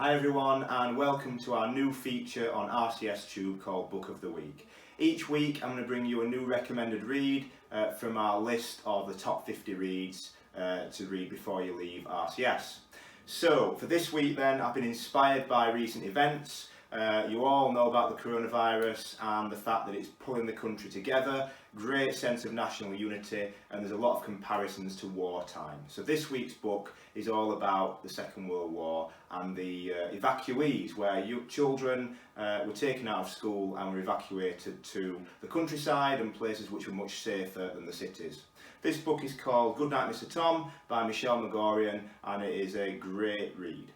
Hi everyone, and welcome to our new feature on RCS Tube called Book of the Week. Each week I'm going to bring you a new recommended read from our list of the top 50 reads to read before you leave RCS. So for this week then, I've been inspired by recent events. You all know about the coronavirus and the fact that it's pulling the country together, great sense of national unity, and there's a lot of comparisons to wartime. So this week's book is all about the Second World War and the evacuees, where children were taken out of school and were evacuated to the countryside and places which were much safer than the cities. This book is called Goodnight Mr Tom by Michelle Magorian, and it is a great read.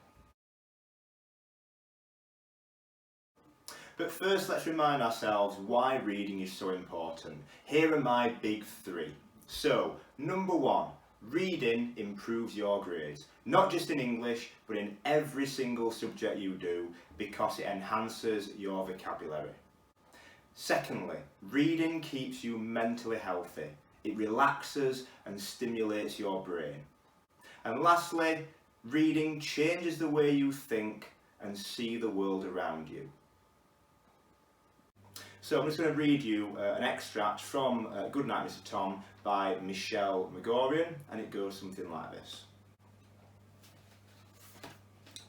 But first, let's remind ourselves why reading is so important. Here are my big three. So, number one, reading improves your grades. Not just in English, but in every single subject you do, because it enhances your vocabulary. Secondly, reading keeps you mentally healthy. It relaxes and stimulates your brain. And lastly, reading changes the way you think and see the world around you. So I'm just going to read you an extract from Goodnight Mr Tom by Michelle Magorian, and it goes something like this.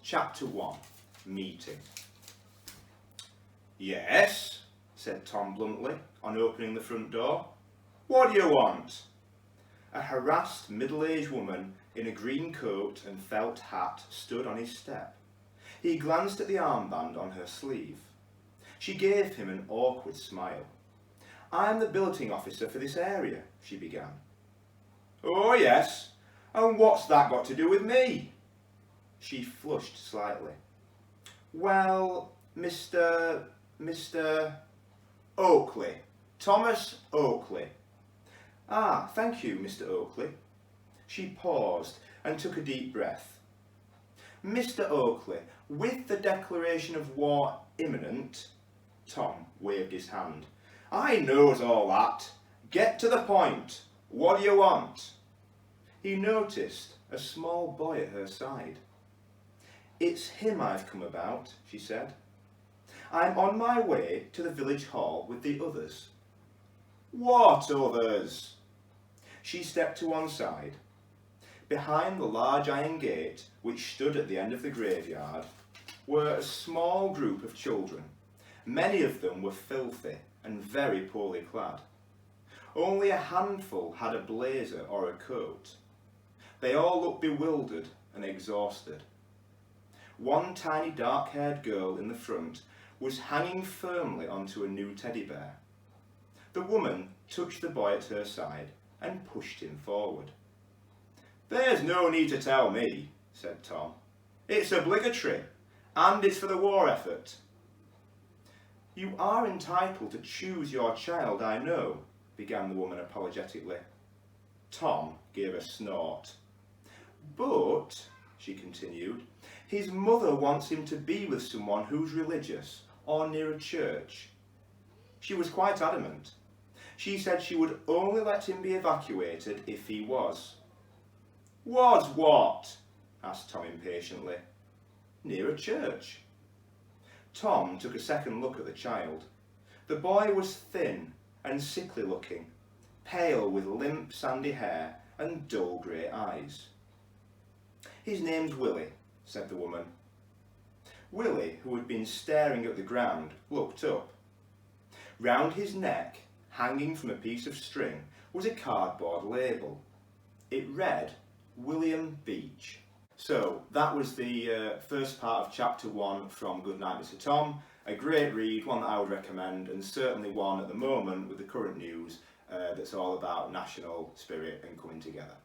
Chapter 1. Meeting. "Yes," said Tom bluntly, on opening the front door. "What do you want?" A harassed middle-aged woman in a green coat and felt hat stood on his step. He glanced at the armband on her sleeve. She gave him an awkward smile. "I'm the billeting officer for this area," she began. "Oh yes, and what's that got to do with me?" She flushed slightly. "Well, Mr. Oakley, Thomas Oakley." "Ah, thank you, Mr. Oakley." She paused and took a deep breath. "Mr. Oakley, with the declaration of war imminent..." Tom waved his hand. "I knows all that. Get to the point. What do you want?" He noticed a small boy at her side. "It's him I've come about," she said. "I'm on my way to the village hall with the others." "What others?" She stepped to one side. Behind the large iron gate, which stood at the end of the graveyard, were a small group of children. Many of them were filthy and very poorly clad. Only a handful had a blazer or a coat. They all looked bewildered and exhausted. One tiny dark-haired girl in the front was hanging firmly onto a new teddy bear. The woman touched the boy at her side and pushed him forward. "There's no need to tell me," said Tom. "It's obligatory, and it's for the war effort." "You are entitled to choose your child, I know," began the woman apologetically. Tom gave a snort. "But," she continued, "his mother wants him to be with someone who's religious or near a church." She was quite adamant. She said she would only let him be evacuated if he was. "Was what?" asked Tom impatiently. "Near a church." Tom took a second look at the child. The boy was thin and sickly looking, pale with limp sandy hair and dull grey eyes. "His name's Willie," said the woman. Willie, who had been staring at the ground, looked up. Round his neck, hanging from a piece of string, was a cardboard label. It read, "William Beach." So that was the first part of chapter 1 from Goodnight Mr Tom. A great read, one that I would recommend, and certainly one at the moment with the current news that's all about national spirit and coming together.